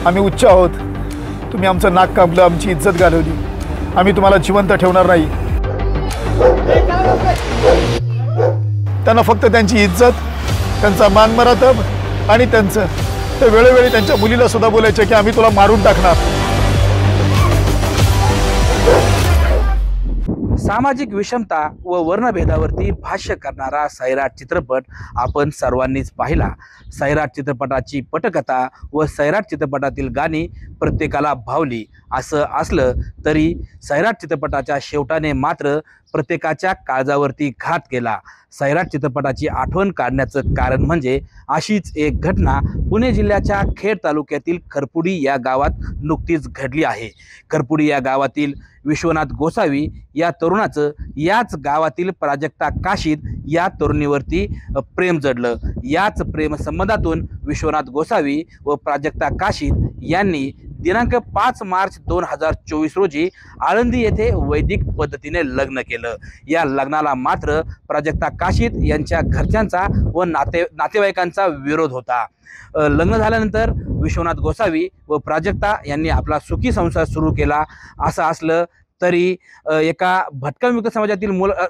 आम्ही उच्च आहोत। तुम्ही आमचं नाक कापलं, आमची इज्जत घालवली। आम्ही तुम्हाला जिवंत ठेवणार नाही। त्यांना फक्त त्यांची इज्जत, त्यांचा मानमरातब आणि त्यांचं ते वेळोवेळी त्यांच्या मुलीला सुद्धा बोलायचे की आम्ही तुला मारून टाकणार। सामाजिक विषमता व वर्णभेदावरती भाष्य करणारा सैराट चित्रपट आपण सर्वांनीच पाहिला। सैराट चित्रपटाची पटकथा व सैराट चित्रपटातील गाणी प्रत्येकाला भावली। असं असलं तरी सैराट चित्रपटाच्या शेवटाने मात्र प्रत्येकाच्या काळजावरती घात केला। सैराट चित्रपटाची आठवण काढण्याचं कारण म्हणजे अशीच एक घटना पुणे जिल्ह्याच्या खेड तालुक्यातील खरपुडी या गावात नुकतीच घडली आहे। खरपुडी या गावातील विश्वनाथ गोसावी या तरुणाचं याच गावातील प्राजक्ता काशीद या तरुणीवरती प्रेम जडलं। याच प्रेम संबंधातून विश्वनाथ गोसावी व प्राजक्ता काशीद यांनी दिनांक 5 मार्च 2024 रोजी आळंदी येथे वैदिक पद्धतीने लग्न केलं। या लग्नाला मात्र प्राजक्ता काशीद यांच्या घरच्यांचा व नातेवाईकांचा विरोध होता। लग्न झाल्यानंतर विश्वनाथ गोसावी व प्राजक्ता यांनी आपला सुखी संसार सुरू केला। असं असलं तरी एका भटकंमुक्त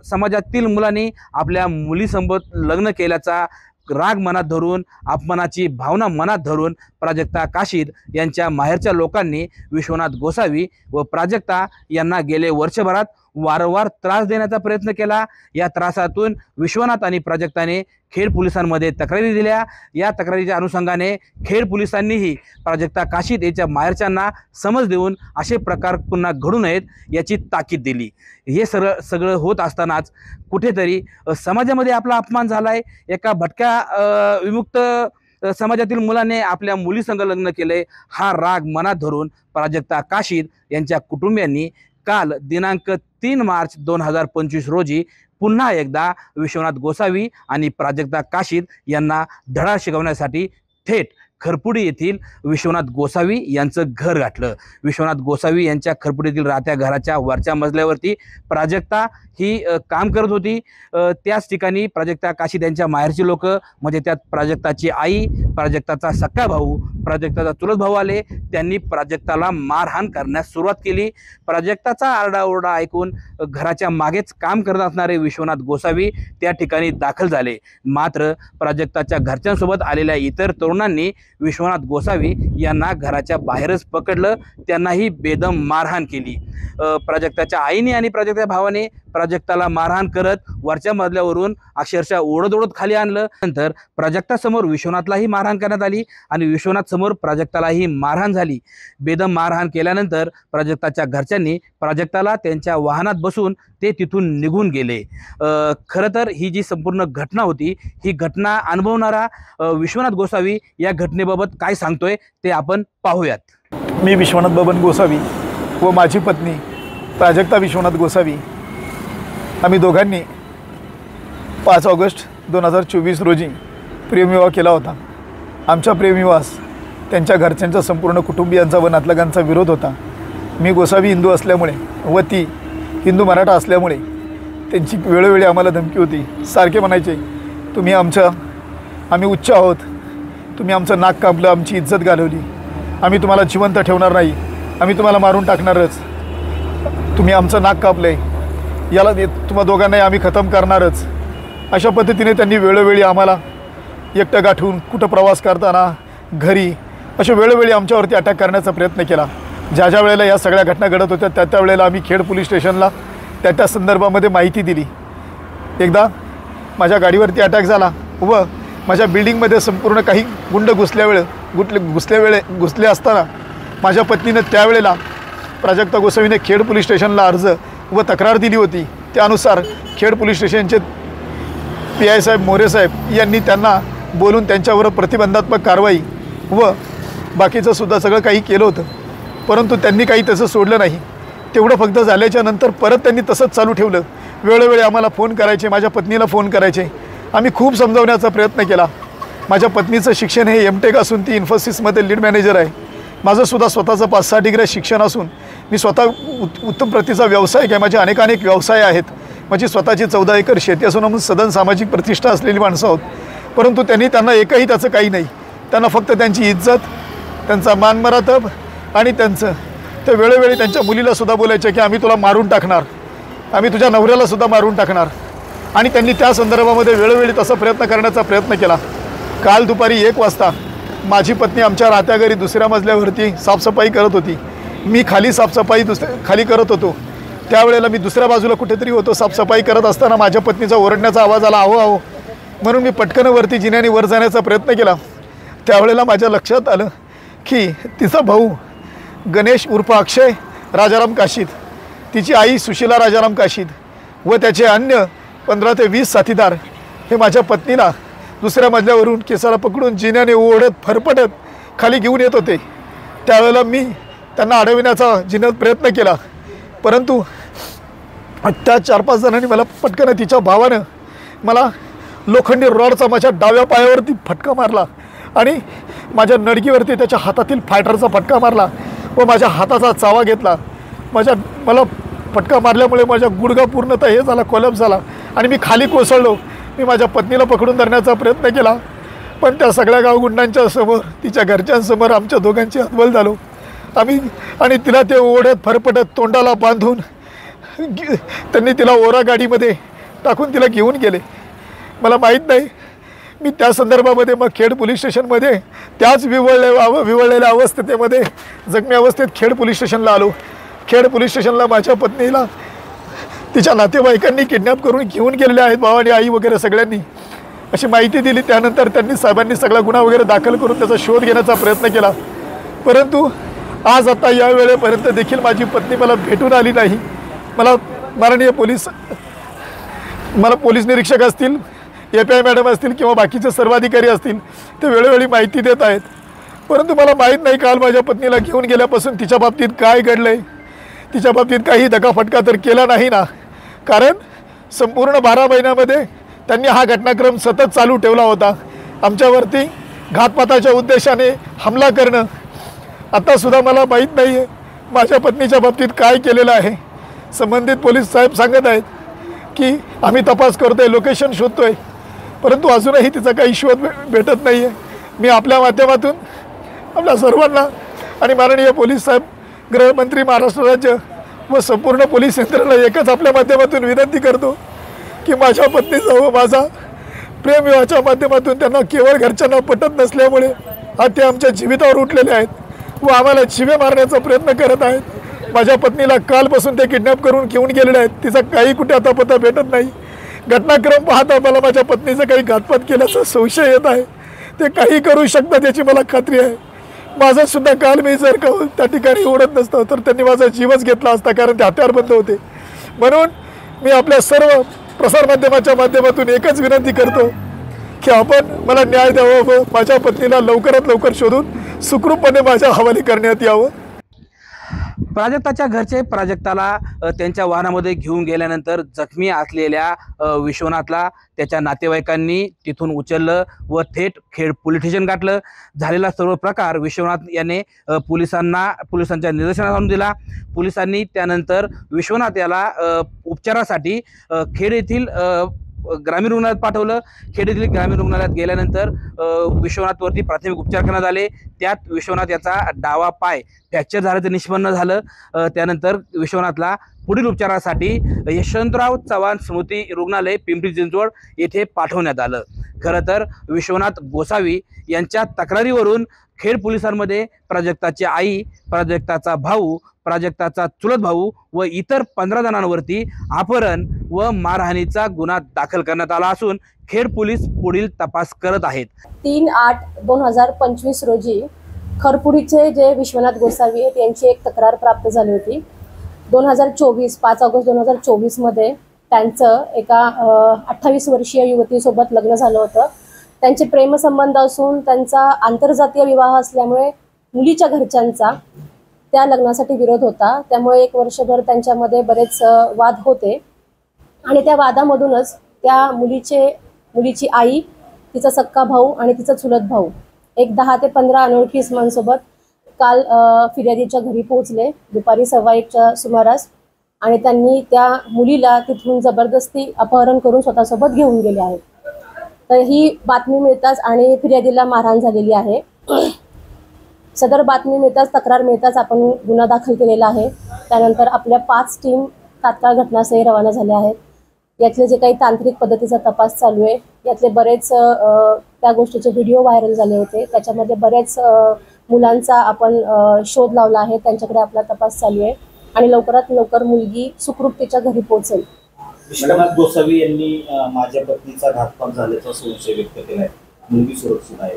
समाजातील मुलांनी आपल्या मुलीसोबत लग्न केल्याचा राग मनात धरून, अपमानाची भावना मनात धरून प्राजक्ता काशीद यांच्या माहेरच्या लोकांनी विश्वनाथ गोसावी व प्राजक्ता यांना गेले वर्षभरात वारंवार त्रास देण्याचा प्रयत्न केला। या त्रासातून विश्वनाथ आणि प्राजक्ताने खेड पोलिसांमध्ये तक्रारी दिल्या। या तक्रारीच्या अनुषंगाने खेड पोलिसांनीही प्राजक्ता काशीद यांच्या माहेरच्यांना समज देऊन असे प्रकार पुन्हा घडू नयेत याची ताकीद दिली। हे सगळं होत असतानाच कुठेतरी समाजामध्ये आपला अपमान झालाय। एका भटक्या विमुक्त समाजातील मुलाने आपल्या मुलीसंग लग्न केले। हा राग मनात धरून प्राजक्ता काशीद यांच्या कुटुंबियांनी काल दिनांक 3 मार्च 2025 रोजी पुन्हा एकदा विश्वनाथ गोसावी आणि प्राजक्ता काशीद यांना धडा शिकवण्यासाठी थेट खरपुडी येथील विश्वनाथ गोसावी यांचं घर गाठलं। विश्वनाथ गोसावी यांच्या खरपुडीतील राहत्या घराच्या वरच्या मजल्यावरती प्राजक्ता ही काम करत होती। त्याच ठिकाणी प्राजक्ता काशीद यांच्या माहेरची लोक म्हणजे त्यात प्राजक्ताची आई, प्राजक्ताचा सख्खा भाऊ, प्राजक्ताचा चुलत भाऊ आले। त्यांनी प्राजक्ताला मारहाण करण्यास सुरुवात केली। प्राजक्ताचा आरडाओरडा ऐकून घराच्या मागेच काम करत असणारे विश्वनाथ गोसावी त्या ठिकाणी दाखल झाले। मात्र प्राजक्ताच्या घरच्यांसोबत आलेल्या इतर तरुणांनी विश्वनाथ गोसावी यांना घराच्या बाहेरच पकडलं, त्यांनाही बेदम मारहाण केली। प्राजक्ताच्या आईने आणि प्राजक्ताच्या भावाने प्राजक्ताला मारहाण करत वरच्या मजल्यावरून अक्षरशः ओढत खाली आणलं। नंतर प्राजक्तासमोर विश्वनाथलाही मारहाण करण्यात आली आणि विश्वनाथ समोर प्राजक्तालाही मारहाण झाली। बेदम मारहाण केल्यानंतर प्राजक्ताच्या घरच्यांनी प्राजक्ताला त्यांच्या वाहनात बसून ते तिथून निघून गेले। खरं तर ही जी संपूर्ण घटना होती, ही घटना अनुभवणारा विश्वनाथ गोसावी या घटनेबाबत काय सांगतोय ते आपण पाहूयात। मी विश्वनाथ बबन गोसावी व माझी पत्नी प्राजक्ता विश्वनाथ गोसावी आम्ही दोघांनी 5 ऑगस्ट 2024 रोजी प्रेमविवाह केला होता। आमच्या प्रेमविवाहास त्यांच्या घरच्यांचा संपूर्ण कुटुंबियांचा व नातलगांचा विरोध होता। मी गोसावी हिंदू असल्यामुळे व ती हिंदू मराठा असल्यामुळे त्यांची वेळोवेळी आम्हाला धमकी होती। सारखे म्हणायचे आम्ही उच्च आहोत, तुम्ही आमचं नाक कापलं, आमची इज्जत घालवली, आम्ही तुम्हाला जिवंत ठेवणार नाही, आम्ही तुम्हाला मारून टाकणारच, तुम्ही आमचं नाक कापलंय, याला तुम्हा दोघांनाही आम्ही खतम करणारच। अशा पद्धतीने त्यांनी वेळोवेळी आम्हाला एकटं गाठून कुठं प्रवास करताना घरी अशा वेळोवेळी आमच्यावरती अटॅक करण्याचा प्रयत्न केला। ज्या ज्या वेळेला या सगळ्या घटना घडत होत्या त्या वेळेला आम्ही खेड पोलीस स्टेशनला त्या संदर्भामध्ये माहिती दिली। एकदा माझ्या गाडीवरती अटॅक झाला व माझ्या बिल्डिंगमध्ये संपूर्ण काही गुंड घुसले असताना माझ्या पत्नीनं त्यावेळेला प्राजक्ता गोसावीने खेड पोलीस स्टेशनला अर्ज व तक्रार दिली होती। त्यानुसार खेड पोलीस स्टेशनचे PI साहेब मोरे साहेब यांनी त्यांना बोलून त्यांच्यावर प्रतिबंधात्मक कारवाई व बाकीचं सुद्धा सगळं काही केलं होतं, परंतु त्यांनी काही तसं सोडलं नाही। तेवढं फक्त झाल्याच्या नंतर परत त्यांनी तसंच चालू ठेवलं। वेळोवेळी आम्हाला फोन करायचे, माझ्या पत्नीला फोन करायचे। आम्ही खूप समजावण्याचा प्रयत्न केला। माझ्या पत्नीचं शिक्षण हे MTech असून ती इन्फोसिसमध्ये लीड मॅनेजर आहे। माझं सुद्धा स्वतःचं 5-6 डिग्री शिक्षण असून मी स्वतः उत्तम प्रतीचा व्यावसायिक आहे। माझे अनेक व्यवसाय आहेत। माझी स्वतःची 14 एकर शेती असून आम्ही सदन सामाजिक प्रतिष्ठा असलेली माणसं आहोत, परंतु त्यांना एकही त्याचं काही नाही। त्यांना फक्त त्यांची इज्जत, त्यांचा मानमरातब आणि त्यांचं ते वेळोवेळी त्यांच्या मुलीलासुद्धा बोलायचे की आम्ही तुला मारून टाकणार, आम्ही तुझ्या नवऱ्यालासुद्धा मारून टाकणार. आणि त्यांनी त्या संदर्भामध्ये वेळोवेळी तसा प्रयत्न करण्याचा प्रयत्न केला. काल दुपारी 1 वाजता माझी पत्नी आमच्या राहत्या घरी दुसऱ्या मजल्यावरती साफसफाई करत होती. मी खाली साफसफाई खाली करत होतो. त्यावेळेला मी दुसऱ्या बाजूला कुठेतरी होतो. साफसफाई करत असताना माझ्या पत्नीचा ओरडण्याचा आवाज आला, आहो आहो, म्हणून मी पटकन वरती जिन्याने वर जाण्याचा प्रयत्न केला. त्यावेळेला माझ्या लक्षात आलं की तिचा भाऊ गणेश उर्फ अक्षय राजाराम काशीद, तिची आई सुशीला राजाराम काशीद व त्याचे अन्य 15 ते 20 साथीदार हे माझ्या पत्नीला दुसऱ्या मजल्यावरून केसाला पकडून जिन्याने ओढत फरफटत खाली घेऊन येत होते. त्यावेळेला मी त्यांना अडविण्याचा जिन्यात प्रयत्न केला, परंतु त्या 4-5 जणांनी मला पटकन तिच्या भावानं मला लोखंडी रॉडचा माझ्या डाव्या पायावरती फटका मारला आणि माझ्या नडगीवरती त्याच्या हातातील फायटरचा फटका मारला व माझ्या हाताचा चावा घेतला. मला फटका मारल्यामुळे माझा गुडघा पूर्णतः हे झाला, कोलॅप्स झाला आणि मी खाली कोसळलो. मी माझ्या पत्नीला पकडून धरण्याचा प्रयत्न केला, पण त्या सगळ्या गावगुंडांच्या समोर, तिच्या घरच्यांसमोर आमच्या दोघांची हतबल झालो आम्ही. आणि तिला ते ओढत फरफटत तोंडाला बांधून त्यांनी तिला ओरा गाडीमध्ये टाकून तिला घेऊन गेले. मला माहीत नाही, मी त्या संदर्भामध्ये मग खेड पोलीस स्टेशनमध्ये त्याच विवळलेल्या अवस्थेमध्ये जखमी अवस्थेत खेड पोलीस स्टेशनला आलो. खेड पोलीस स्टेशनला माझ्या पत्नीला तिच्या नातेवाईकांनी किडनॅप करून घेऊन गेलेले आहेत, भावाने आई वगैरे सगळ्यांनी, अशी माहिती दिली. त्यानंतर त्यांनी साहेबांनी सगळा गुन्हा वगैरे दाखल करून त्याचा शोध घेण्याचा प्रयत्न केला, परंतु आज आता या वेळेपर्यंत देखील माझी पत्नी मला भेटून आली नाही. मला माननीय पोलीस निरीक्षक असतील, API मॅडम असतील किंवा बाकीचे सर्वाधिकारी असतील, ते वेळोवेळी माहिती देत आहेत, परंतु मला माहीत नाही काल माझ्या पत्नीला घेऊन गेल्यापासून तिच्या बाबतीत काय घडलं आहे. तिच्या बाबतीत काही दगाफटका तर केला नाही ना, कारण संपूर्ण 12 महिन्यामध्ये त्यांनी हा घटनाक्रम सतत चालू ठेवला होता. आमच्यावरती घातपाताच्या उद्देशाने हमला करणं. आत्तासुद्धा मला माहीत नाही आहे माझ्या पत्नीच्या बाबतीत काय केलेलं आहे. संबंधित पोलीस साहेब सांगत आहेत की आम्ही तपास करतो आहे, लोकेशन शोधतो आहे, परंतु अजूनही तिचा काही शोध भेटत नाही आहे. मी आपल्या माध्यमातून आपल्या सर्वांना आणि माननीय पोलीस साहेब, गृहमंत्री महाराष्ट्र राज्य व संपूर्ण पोलीस यंत्रणा एकच आपल्या माध्यमातून विनंती करतो की माझ्या पत्नीचा व माझा प्रेमविवाहाच्या माध्यमातून त्यांना केवळ घरच्यांना पटत नसल्यामुळे आज ते आमच्या जीवितावर उठलेले आहेत व आम्हाला शिवे मारण्याचा प्रयत्न करत आहेत. माझ्या पत्नीला कालपासून ते किडनॅप करून घेऊन गेलेले आहेत. तिचा काही कुठे आता पत्ता भेटत नाही. घटनाक्रम पाहता मला माझ्या पत्नीचं काही घातपात केल्याचा संशय येत आहे. ते काही करू शकतात याची मला खात्री आहे. माझं सुद्धा काल मी जर का त्या ठिकाणी ओढत नसतं तर त्यांनी माझा जीवच घेतला असता, कारण ते हत्यारबंद होते. म्हणून मी आपल्या सर्व प्रसारमाध्यमाच्या माध्यमातून एकच विनंती करतो की आपण मला न्याय द्यावा व माझ्या पत्नीला लवकरात लवकर शोधून सुखरूपपणे माझ्या हवाली करण्यात यावं. प्राजक्ताच्या घरचे प्राजक्ताला त्यांच्या वाहनामध्ये घेऊन गेल्यानंतर जखमी असलेल्या विश्वनाथला त्याच्या नातेवाईकांनी तिथून उचललं व थेट खेड पोलीस स्टेशन गाठलं. झालेला सर्व प्रकार विश्वनाथ याने पोलिसांच्या निदर्शनास आणून दिला. पोलिसांनी त्यानंतर विश्वनाथ याला उपचारासाठी खेड येथील ग्रामीण रुग्णालयात पाठवलं. खेड येथील ग्रामीण रुग्णालयात गेल्यानंतर विश्वनाथवरती प्राथमिक उपचार करण्यात आले. त्यात विश्वनाथ याचा डावा पाय फ्रॅक्चर झाल्याचं निष्पन्न झालं. त्यानंतर विश्वनाथला पुढील उपचारासाठी यशवंतराव चव्हाण स्मृती रुग्णालय पिंपरी चिंचवड येथे पाठवण्यात आलं. खरं तर विश्वनाथ गोसावी यांच्या तक्रारीवरून खेड पोलिसांमध्ये प्राजक्ताची आई, प्राजक्ताचा भाऊ, प्राजक्ताचा चुलत भाऊ व इतर 15 जणांवरती अपहरण व मारहाणीचा गुन्हा दाखल करण्यात आला असून खेड पोलीस पुढील तपास करत आहेत. 3/8/2025 रोजी खरपुडीचे जे विश्वनाथ गोसावी आहेत यांची एक तक्रार प्राप्त झाली होती. 5 ऑगस्ट 2024 मध्ये त्यांचं एका 28 वर्षीय युवतीसोबत लग्न झालं होतं. त्यांचे प्रेमसंबंध असून त्यांचा आंतरजातीय विवाह असल्यामुळे मुलीच्या घरच्यांचा त्या लग्नासाठी विरोध होता. त्यामुळे 1 वर्षभर त्यांच्यामध्ये बरेच वाद होते आणि त्या वादामधूनच त्या मुलीची आई, तिचा सक्का भाऊ आणि तिचा चुलत भाऊ एक 10 ते 15 अनोळखी इसमांसोबत काल फिर्यादीच्या घरी पोहोचले दुपारी 1:15च्या सुमारास आणि त्यांनी त्या मुलीला तिथून जबरदस्ती अपहरण करून स्वतःसोबत घेऊन गेले आहेत. तर ही बातमी मिळताच आणि फिर्यादीला मारहाण झालेली आहे. सदर बातमी मिळताच, तक्रार मिळताच आपण गुन्हा दाखल केलेला आहे. त्यानंतर आपल्या 5 टीम तात्काळ घटनास्थळी रवाना झाल्या आहेत. यातले जे काही तांत्रिक पद्धतीचा तपास चालू आहे, यातले बरेच त्या गोष्टीचे व्हिडिओ व्हायरल झाले होते, त्याच्यामध्ये बरेच मुलांचा आपण शोध लावला आहे. त्यांच्याकडे आपला तपास चालू आहे आणि लवकरात लवकर मुलगी सुखरूप तिच्या घरी पोहोचेल. विश्वनाथ गोसावी यांनी माझ्या पत्नीचा घातपात झाल्याचा संशय व्यक्त केलाय. मुलगी सुरक्षित आहे.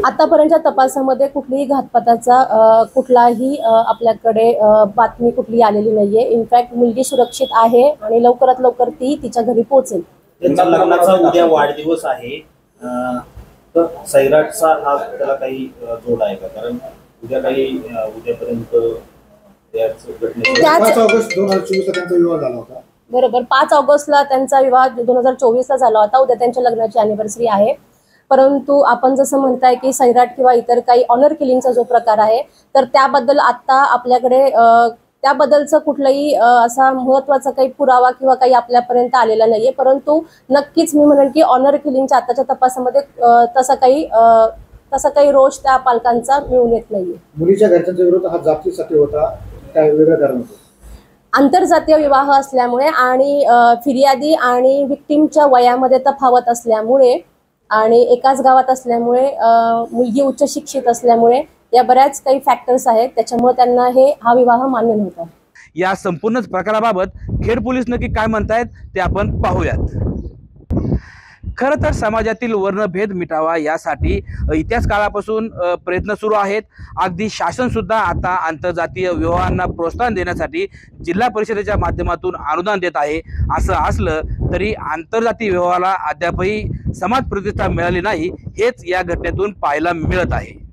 आतापर्यंतच्या तपासामध्ये कुठलीही घातपाताचा कुठलाही आपल्याकडे बातमी कुठली आलेली नाहीये. इनफॅक्ट मुलगी सुरक्षित आहे आणि लवकरात लवकर ती तिच्या घरी पोहोचेल. त्यांच्या लग्नाचा उद्या वाढदिवस आहे, तर सैराटचा हा त्याला काही जोड आहे का? कारण उद्यापर्यंत 5 ऑगस्ट 2024 त्यांचा विवाह झाला होता. बरोबर, 5 ऑगस्टला त्यांचा विवाह 2024ला झाला होता. उद्या त्यांच्या लग्नाची अॅनिव्हर्सरी आहे. परंतु आपण जसं म्हणताय की सैराट किंवा इतर काही ऑनर किलिंगचा जो प्रकार आहे, तर त्याबद्दल आता आपल्याकडे त्याबद्दलचं कुठलाही असा महत्त्वाचा काही पुरावा किंवा काही आपल्यापर्यंत आलेला नाहीये. परंतु नक्कीच मी म्हणेन की ऑनर किलिंगच्या आताच्या तपासामध्ये तसा काही रोष त्या पालकांचा मिळून येत नाहीये. मुलीच्या घरच्यांच्या विरोधात हा जातीसाठी होता, काय वेगळं कारण होतं? आंतरजातीय विवाह असल्यामुळे आणि फिर्यादी आणि विक्टीमच्या वयामध्ये तफावत असल्यामुळे आणि एकाच गावात असल्यामुळे, मुलगी उच्च शिक्षित असल्यामुळे या बऱ्याच काही फॅक्टर्स आहेत, त्याच्यामुळे त्यांना हा विवाह मान्य नव्हता. या संपूर्ण प्रकाराबाबत खेड पोलीस नक्की काय म्हणतायत ते आपण पाहूयात. खरं तर समाजातील वर्णभेद मिटावा यासाठी इतिहास काळापासून प्रयत्न सुरू आहेत. अगदी शासन सुद्धा आता आंतरजातीय विवाहांना प्रोत्साहन देण्यासाठी जिल्हा परिषदेच्या माध्यमातून अनुदान देत आहे. असं असलं तरी आंतरजातीय विवाहाला अद्यापही समाज प्रतिष्ठा मिळाली नाही, हेच या घटनेतून पाहायला मिळत आहे.